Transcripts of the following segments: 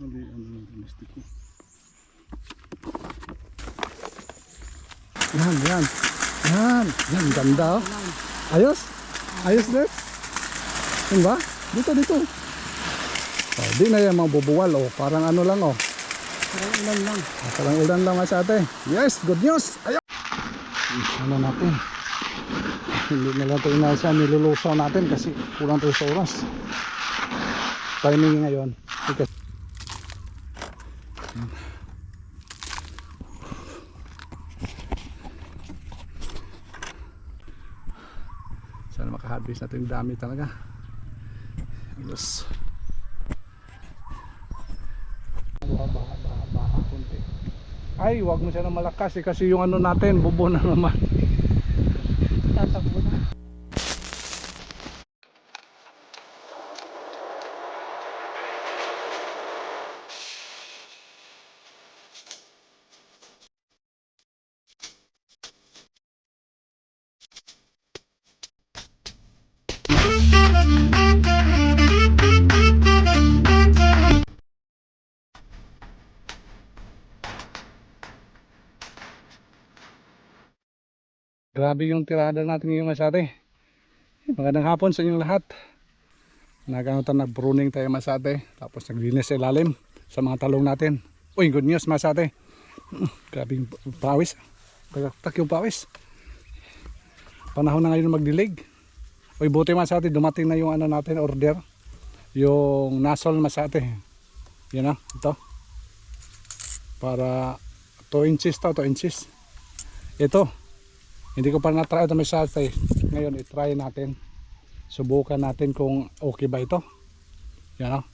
Hindi, ano lang plastic ko. Yan, yan. Yan, yan, ganda oh. Ayos? Ayos din? Yan ba? Dito, dito. Oh, di na yan mabubuwal oh. Parang ano lang oh. Parang ulan lang. Parang ulan lang sa ate. Yes, good news. Ayos. Ano natin? Hindi na lang ito inasa, nilulusaw natin kasi kulang tayo sa oras. Timing ngayon. Okay. Sana makaharvest natin yung dami talaga. Yes. Baha konti. Ay, wag mo siya na malakas eh, kasi yung ano natin, bubo na naman. Tatakbo na. Grabe yung tirada natin ngayong masate. Magandang hapon sa inyong lahat. Nag-pruning tayo masate. Tapos naglinis sa ilalim sa mga talong natin. Uy, good news masate. Grabe yung pawis. Tagaktak yung pawis. Panahon na ngayon magdilig. Uy, buti masate, dumating na yung ano natin order. Yung nasol masate. Yan na, ito. Para 2 inches to, 2 inches. Ito. Hindi ko pa na-try ito masate. Ngayon i-try natin. Subukan natin kung okay ba ito. Yan o.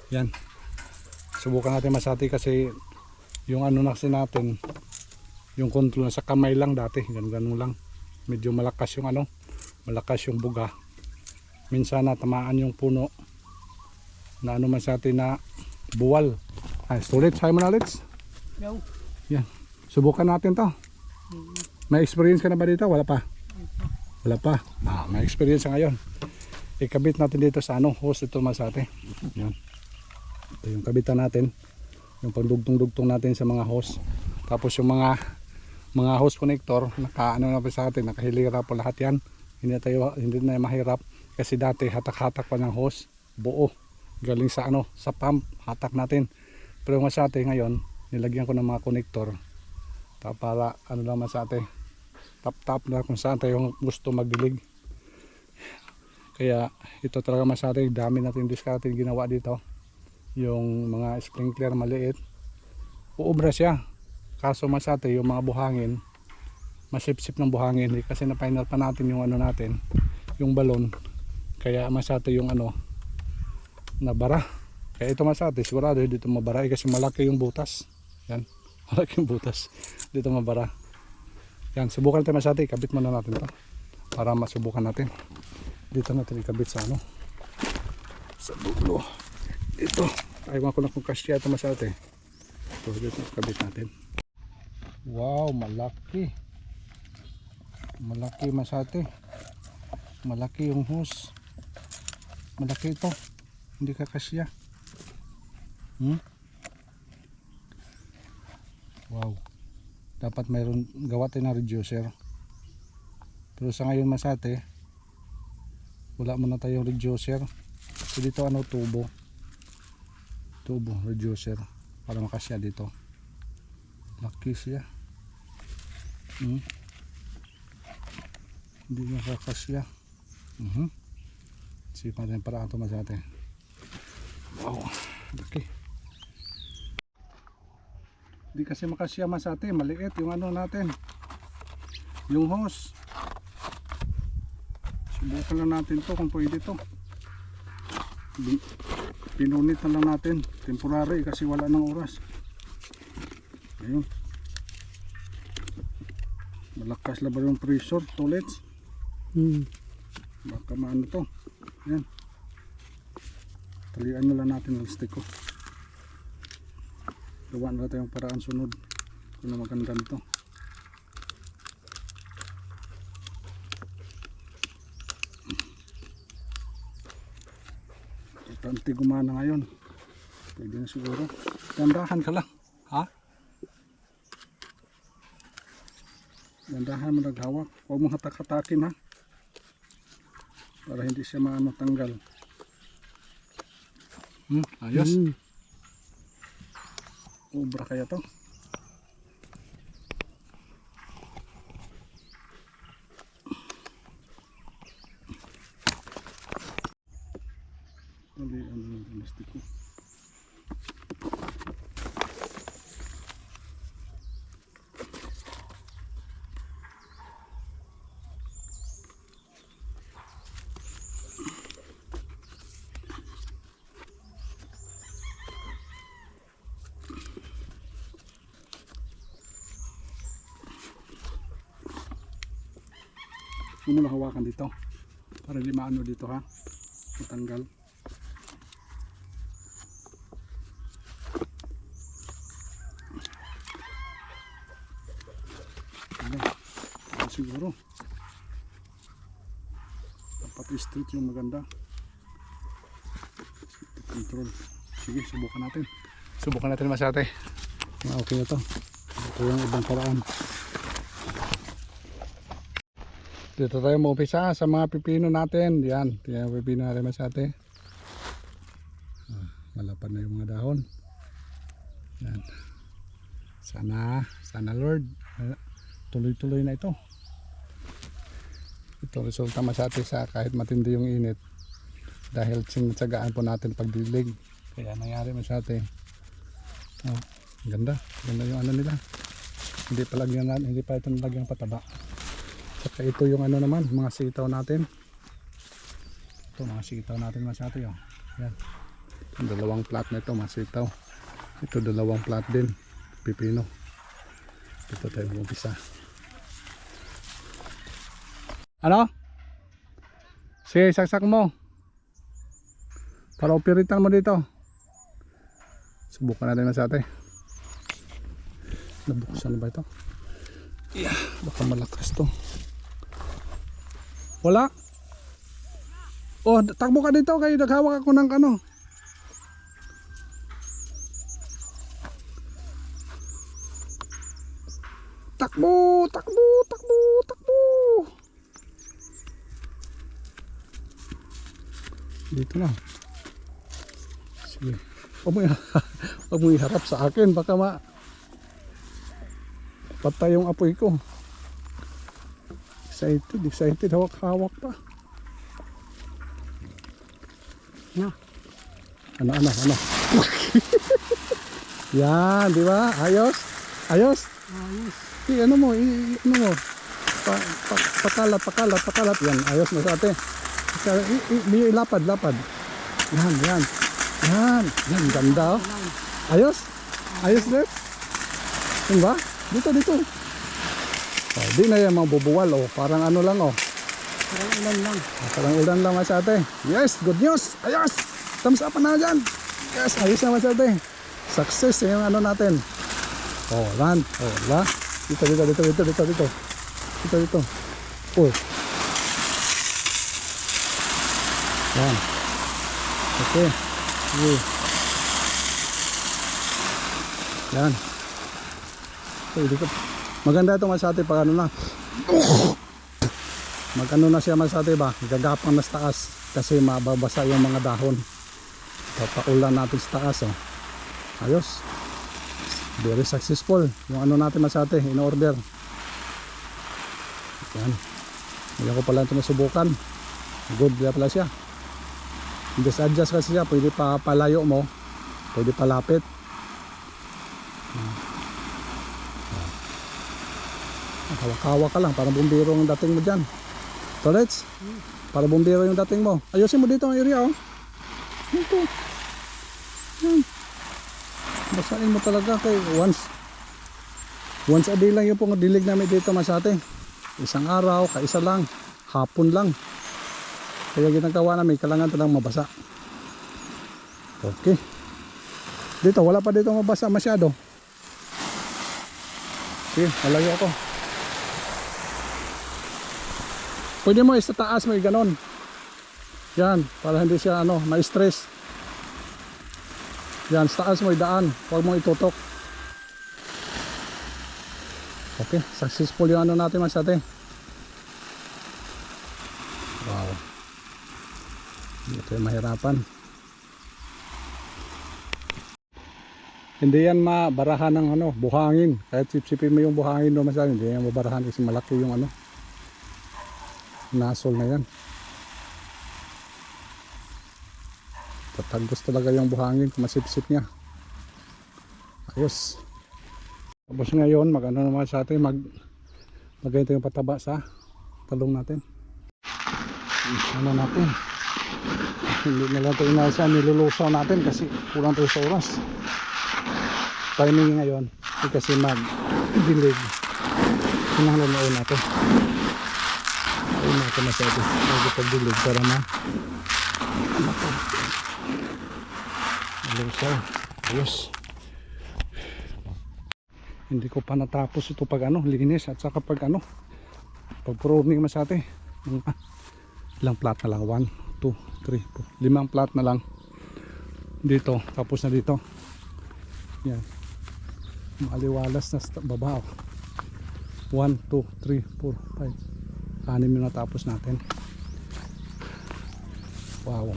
Yan. Subukan natin masati kasi yung ano naksi natin, yung control sa kamay lang dati, ganun lang. Medyo malakas yung ano, malakas yung buga. Minsan natamaan yung puno na ano masati na buwal. Ay, ulit, sayo mo na ulit. Yo. Yan. Subukan natin to. May experience ka na ba dito? Wala pa. Wala pa. May experience ngayon. Ikabit natin dito sa ano, hose ito masate. Yan. Ito yung kabitan natin. Yung pagdugtong-dugtong natin sa mga hose. Tapos yung mga hose connector, naka-ano na pa sa atin, nakahilira po lahat yan. Hindi na mahirap kasi dati hatak-hatak pa ng hose, buo. Galing sa ano, sa pump, hatak natin. Pero masate ngayon, nilagyan ko ng mga connector. Para ano lang masate, tap-tap na kung saan tayo gusto magdilig. Kaya ito talaga masate, dami natin diskarte ginawa dito. Yung mga sprinkler maliit, uubra siya. Kaso masate yung mga buhangin, masipsip ng buhangin kasi na-final pa natin yung ano natin, yung balon. Kaya masate yung ano, nabara. Kaya ito masate, sigurado dito mabara kasi malaki yung butas. Yan, malaki yung butas. Dito mabara. Yan, subukan natin masate, ikabit muna natin to para masubukan natin. Dito natin ikabit sa ano, sa dulo. Ito, ayaw ko na kung kasya ito masate. Ito, dito ikabit natin. Wow, malaki. Malaki masate. Malaki yung hose. Malaki ito. Hindi ka kasya. Wow. Dapat mayroon gawa tayo ng reducer. Pero sa ngayon masate, wala muna tayong reducer. So dito ano, tubo reducer para makasya dito. Laki siya. Hindi makakasya. Sipan natin para ito masate. Wow, laki. Hindi kasi makasya masate, maliit yung ano natin, yung hose. Subukan lang natin to kung pwede to. Pinunit na lang natin temporary kasi wala nang oras. Ayun, malakas lang ba yung pressure ulit? Baka maano to. Yan, talian na lang natin ang stick ko. Gawa na tayong paraan sunod kung na maganda nito. Karanti gumana ngayon. Pwede na siguro. Dandahan ka lang. Ha? Dandahan mo naghawak. Huwag mong hatak-hatakin ha. Para hindi siya maano tanggal. Ayos. Ubra kaya to. Hindi ano yung domestiko. Huwag mo na hawakan dito para di maano dito ha, matanggal. Ano, siguro dapat straight yung maganda. Control. Sige, subukan natin masyate. Okay na to. Ito yung ibang paraan. Dito tayo maupisa sa mga pipino natin. Yan, tingnan yung pipino natin masyate. Malapad na yung mga dahon. Yan. Sana Lord, tuloy-tuloy na ito. Ito resulta masyate sa kahit matindi yung init. Dahil sinatsagaan po natin pagdilig. Kaya nangyari masyate. Oh, ganda. Ganda yung ano nila. Hindi pa ito nalagyan pataba. Saka ito yung ano naman, mga sitaw natin. Ito mga sitaw natin masyate. Oh. Yan. Ang dalawang plat na ito, mga sitaw. Ito dalawang plat din. Pipino. Dito tayo mag-umpisa. Ano? Sige, saksak mo. Para operitan mo dito. Subukan natin masyate. Nabuksan na ba ito? Yeah, baka malakas to. Wala. Oh, takbo ka dito kayo. Naghawak ako ng ano. Takbo, takbo, takbo, takbo. Dito na. Sige. Huwag mo iharap sa akin. Baka patay yung apoy ko. Excited. Hawak-hawak pa. Na. Ano. Yan, di ba? Ayos. Ayos. Ano mo, ano mo. Pakalat. Yan, ayos na sa ate. Lapad. Yan. Yan, ganda oh. Ayos din. Yan ba? Dito. Oh, di na yan mabubuwal oh. Parang ano lang oh. Parang ulan lang mas ate. Yes, good news. Ayos. Thumbs up na dyan. Yes, ayos na mas ate. Success yung ano natin. Oh, run. Oh, la. Dito. Oh. Yan. Okay. Sige. Yan. Maganda ito masate pag ano na. Mag-ano na siya masate ba? Gagapang na sa taas kasi mababasa yung mga dahon. Papaulan natin sa taas oh. Ayos. Very successful yung ano natin masate in order. Yan. Ngayon ko pala ito masubukan. Good pala siya. Adjust kasi siya. Pwede pa palayo mo. Pwede palapit. Hawak-hawak ka lang. Parang bumbiro yung dating mo dyan. Tolets? Para bumbiro yung dating mo. Ayusin mo dito ang area oh. Ito. Yan. Basahin mo talaga kay once a day lang yung pong dilig namin dito masate. Isang araw, kaisa lang. Hapon lang. Kaya ginagawa namin, kailangan ito lang mabasa. Okay. Dito, wala pa dito mabasa masyado. Sige, malayo ako. Pwede mo sa taas, may ganon. Yan, para hindi siya ma-stress. Yan, sa taas mo idaan. Huwag mo itutok. Okay, successful yung ano natin masate. Wow. Ito yung mahirapan. Hindi yan mabarahan ng ano, buhangin. Kahit sipsipin mo yung buhangin doon masate, hindi yan mabarahan kasi malaki yung ano, nasol na yan. Tatagos talaga yung buhangin kung masipsip niya. Ayos. Tapos ngayon mag-ano naman sa atin, magay yung pataba sa talong natin. Ano natin, hindi na lang ito inasa, nilulusaw natin kasi kulang tayo sa oras. Timing ngayon kasi mag-dilig. Sinanglan na natin. Ayun natin na sa atin, mag-dilig para lusaw. Ayos. Hindi ko pa natapos ito pag ano, linis at saka pag ano, pag pruning masate. Ilang plat na lang, 1, 2, 3, 4, 5 plat na lang dito, tapos na dito. Yan, maliwalas na sa baba. 1, 2, 3, 4, 5, 6 na natapos natin. Wow.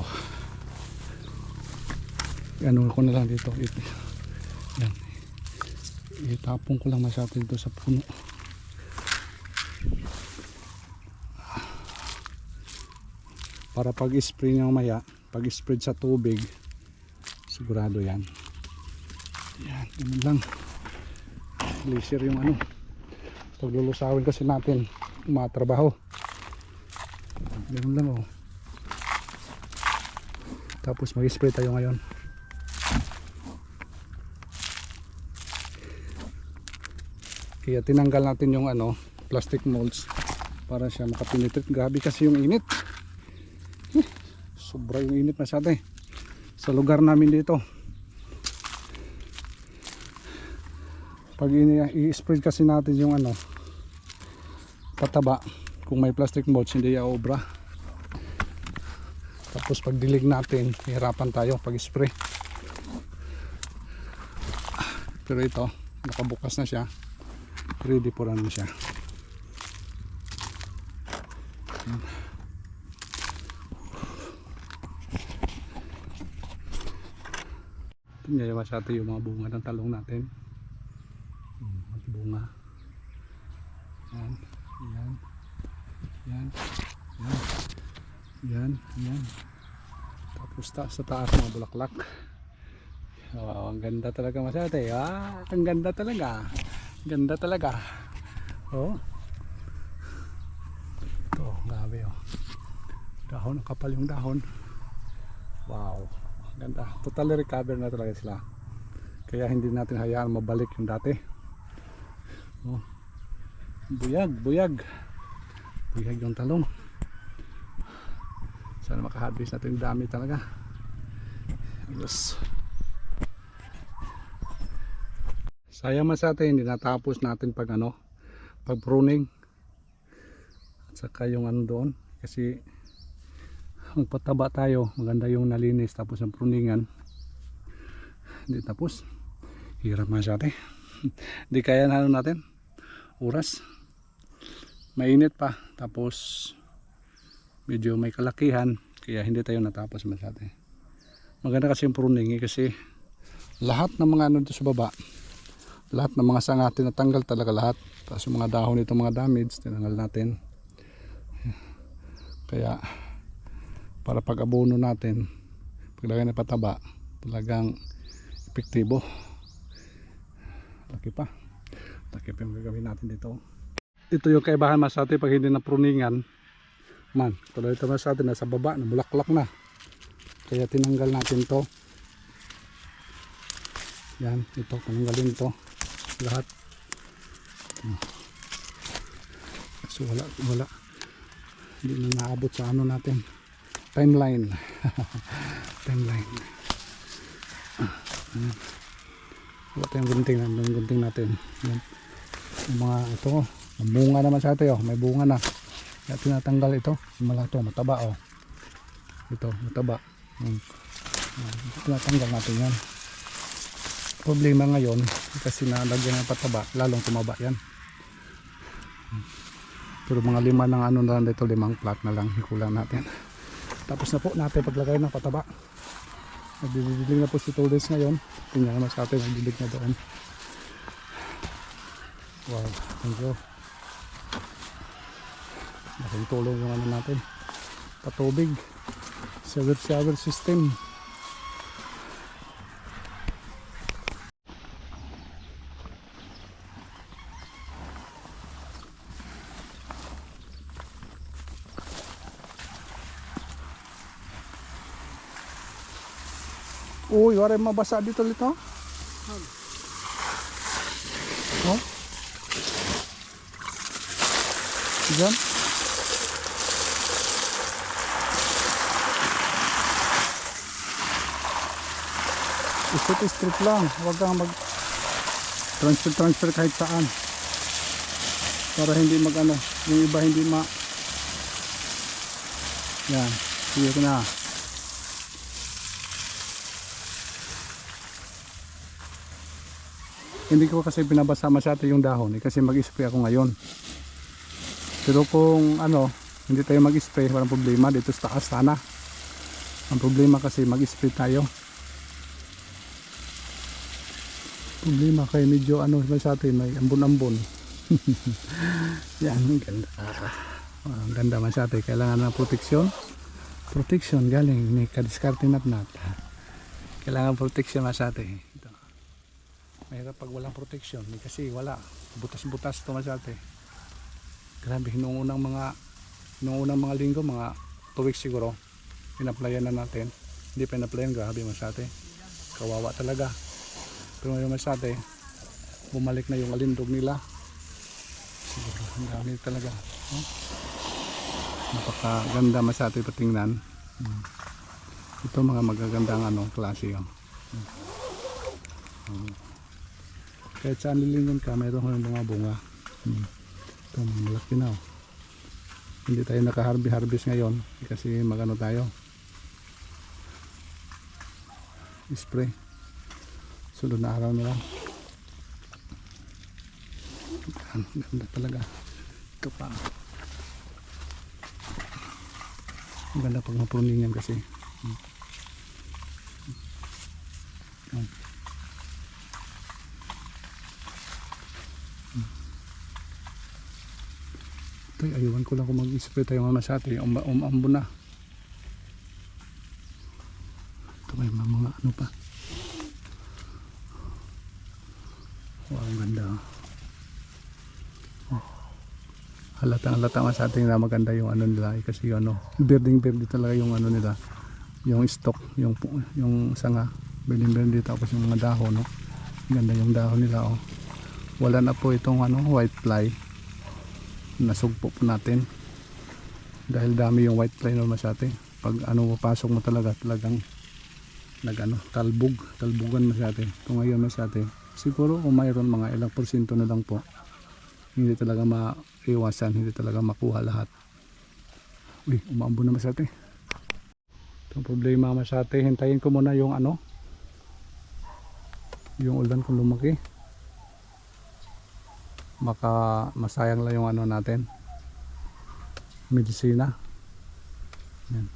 Ano ko na lang dito, yan, itapon ko lang masyado dito sa puno. Para pag spray nyo maya, pag spray sa tubig, sigurado yan. Yan, ganun lang. Glacier yung ano, paglulusawin kasi natin umatrabaho. Ganun lang oh. Tapos mag spray tayo ngayon. Kaya tinanggal natin yung ano, plastic molds para siya makapenetrate. Grabe kasi yung init. Sobra yung init masyado sa lugar namin dito. Pag i-spread kasi natin yung ano, pataba, kung may plastic molds hindi obra. Tapos pag dilig natin, hirapan tayo pag spray. Pero ito, nakabukas na siya. Ready po rin siya. Tingnan sa atin yung mga bunga ng talong natin. Bunga. Yan. Yan. Yan. Yan. Yan. Yan. Tapos sa taas mga bulaklak. Wow, ang ganda talaga masyado. Ang ganda talaga. Ganda talaga. Oh. Ito, grabe oh. Dahon, kapal yung dahon. Wow. Ganda. Totally recover na talaga sila. Kaya hindi natin hayaan mabalik yung dati. Oh. Buyag, buyag. Buyag yung talong. Sana makahabis natin yung dami talaga. Yes. Sayang man sa atin, hindi natapos natin pag ano, pag pruning. At saka yung ano doon, kasi ang pataba tayo, maganda yung nalinis tapos ang pruningan. Hindi tapos. Hirap man sa atin. Hindi kaya na ano natin. Oras. Mainit pa. Tapos medyo may kalakihan, kaya hindi tayo natapos man sa atin. Maganda kasi yung pruning kasi lahat ng mga ano dito sa baba, lahat ng mga sanga tinatanggal talaga lahat. Tapos yung mga dahon nito, mga damage tinanggal natin. Kaya para pag abono natin, paglagay na pataba, talagang epektibo. Laki pa yung gagawin natin dito. Ito yung kaibahan mas atin pag hindi na pruningan man. Tuloy ito mas atin nasa baba, nabulaklak na. Kaya tinanggal natin to. Yan, ito, tinanggalin to lahat. So wala hindi na naabot sa ano natin timeline. Timeline. Wala tayong gunting natin. Yan. Yung mga ito, bunga naman sa atin, may bunga na. Kaya tinatanggal ito, malato, mataba ito, mataba. Tinatanggal natin yan. problema ngayon kasi nalagyan ng pataba, lalong tumaba yan. Pero mga 5 ng ano na lang dito, 5 plat na lang hikulan natin. Tapos na po natin paglagay ng pataba. Nagdidilig na po si Todes ngayon. Tingnan naman sa atin, nagdidilig na doon. Wow, thank you. Laking tulong yung ano natin, patubig, shower system. Uy, wala mabasa dito lito. Oh. Diyan. Straight lang. Huwag kang mag transfer kahit saan. Para hindi mag ano, yung iba hindi ma. Yan. Sige ko na. Hindi ko kasi binabasa masyado yung dahon kasi mag-spray ako ngayon. Pero kung ano, hindi tayo mag-spray, walang problema. Dito sa taas sana. Ang problema kasi mag-spray tayo. Problema kay medyo ano masyado, may ambon-ambon. Yan, ganda. Ang ganda masyado. Kailangan ng proteksyon. Proteksyon galing ni kadiskarte nat. Kailangan proteksyon masyado. Mahirap pag walang protection kasi wala, butas-butas to masyate. Grabe, noong unang mga linggo, mga 2 weeks siguro, pinaplayan na natin. Hindi pa pinaplayan, grabe masyate, kawawa talaga. Pero ngayon masyate, bumalik na yung alindog nila. Siguro ang dami talaga, no? Napakaganda masyate patingnan. Ito mga magagandang ano, klase yun. Kahit saan lilingon ka, mayroon mga bunga. Ito, malaki na. Oh. Hindi tayo naka-harvest ngayon kasi magano tayo. Spray. Sunod na araw nila. Ganda talaga. Ito pa. Ang ganda pag mapruningan kasi. Ito, ayuan ko lang kung mag-spray tayo masyati, umambo na. Ito may mga ano pa. Wow, ang ganda. Halata masyati na maganda yung ano nila kasi yung ano, berding talaga yung ano nila, yung stock, yung sanga, berding tapos yung mga dahon, no? Ganda yung dahon nila, oh. Wala na po itong ano, white fly. Nasugpo po natin dahil dami yung white fly naman masyate. Pag ano pasok mo talagang nagano talbugan masyate. Kung ngayon masyate, siguro kung mayroon mga ilang porsyento na lang po, hindi talaga maiwasan, hindi talaga makuha lahat. Uy, umaambo na masyate. Itong problema masyate, hintayin ko muna yung ano, yung ulan kung lumaki. Maka masayang lang yung ano natin, medisina. Yan.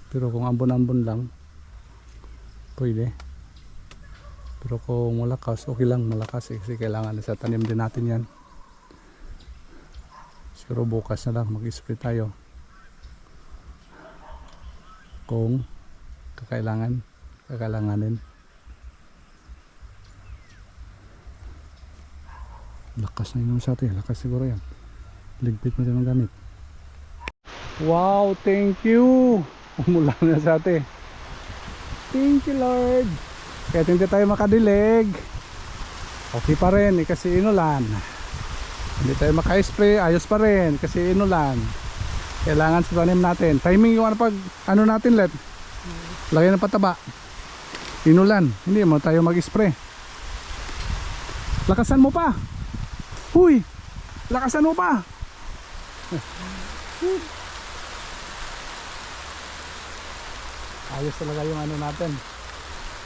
Pero kung ambon-ambon lang pwede, pero kung malakas okay lang, malakas kasi kailangan sa tanim din natin yan. Siguro bukas na lang mag-spray tayo kung kakailanganin. Lakas na yun sa atin, lakas siguro yan. Ligpit mo din ang gamit. Wow, thank you. Umulan na sa atin. Thank you Lord. Kahit hindi tayo makadilig, okay pa rin kasi inulan. Hindi tayo maka-spray, ayos pa rin kasi inulan. Kailangan sa tanim natin. Timing yung ano pag ano natin let. Lagyan ng pataba. Inulan, hindi mo tayo mag-spray. Lakasan mo pa. Huy, lakasan mo pa. Ayos talaga yung ano natin.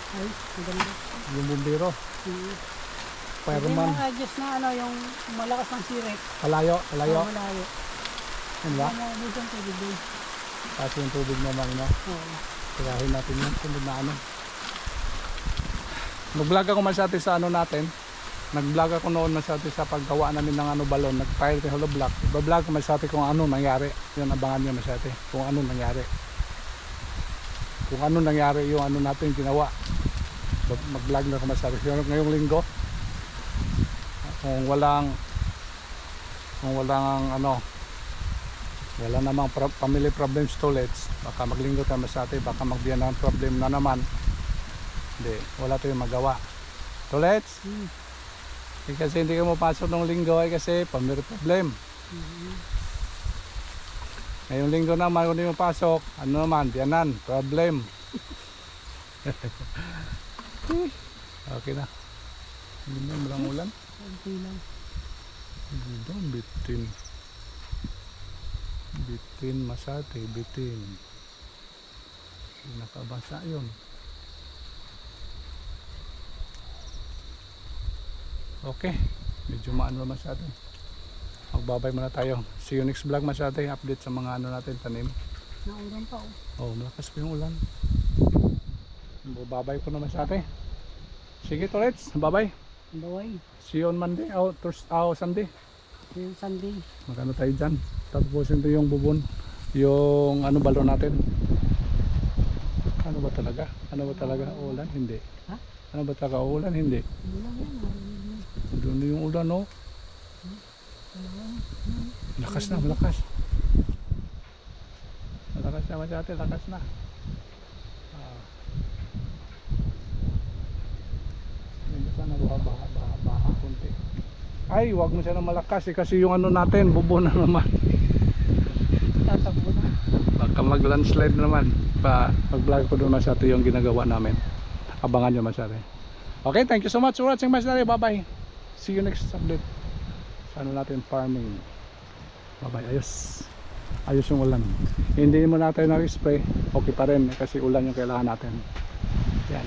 Ay, maganda. Yung bumbiro. Pwede Fireman. mo adjust na ano, yung malakas ng siret. Kalayo. Kalayo. Malayo. Ano ba? Mauubos ang tubig doon. Kasi yung tubig naman, no? Oo. Tirahin natin yung sunod na ano. Nag-vlog ako masyati sa ano natin. Nag-vlog ako noon masyati sa paggawa namin ng ano balon. Nag-fire the hollow block. Iba-vlog ko masyati kung ano nangyari. Yun, abangan nyo masyati. Kung ano nangyari. Kung ano nangyari yung ano natin ginawa. Mag-vlog na ako masyati. Ngayong linggo. Kung walang ano, wala namang family problems ulit, baka maglinggo tayo masyati, baka magbiyan ng problem na naman. Hindi, wala tayong magawa. Tulets? Kasi hindi ka mapasok ng linggo ay kasi family problem. Ngayong linggo naman kung hindi mo pasok, ano naman, biyanan, problem. Okay na. Hindi na, malang ulan. Kunti lang. Dito, bitin. Bitin, Masate, bitin. Nakabasa yun. Okay, medyo maano masyado. Magbabay muna tayo. See you next vlog masyado. Update sa mga ano natin, tanim. Naulan pa oh. Oh, malakas pa yung ulan. Babay ko na masyado. Sige, Torets, bye-bye. Baway. See you on Monday, Sunday. Yung Sunday. Magano tayo dyan. Tapos ito yung bubon. Yung ano balon natin. Ano ba talaga? Ano ba talaga? Ulan? Hindi. Ha? Ano ba talaga? Ulan? Hindi. Ulan yan. Marinig na. Doon yung ulan, no? Lakas na, malakas. Malakas na masyate, lakas na. Hindi sana baha kunti. Ay, wag mo siya na malakas kasi yung ano natin, bubo na naman. Tatakbo na. Baka mag-landslide naman. Mag-vlog ko doon masyate yung ginagawa namin. Abangan nyo masyate. Okay, thank you so much for watching masyate. Bye-bye. See you next update. Sa ano natin, farming. Bye-bye. Ayos. Ayos yung ulan. Hindi mo natin nag-spray. Okay pa rin kasi ulan yung kailangan natin. Yan.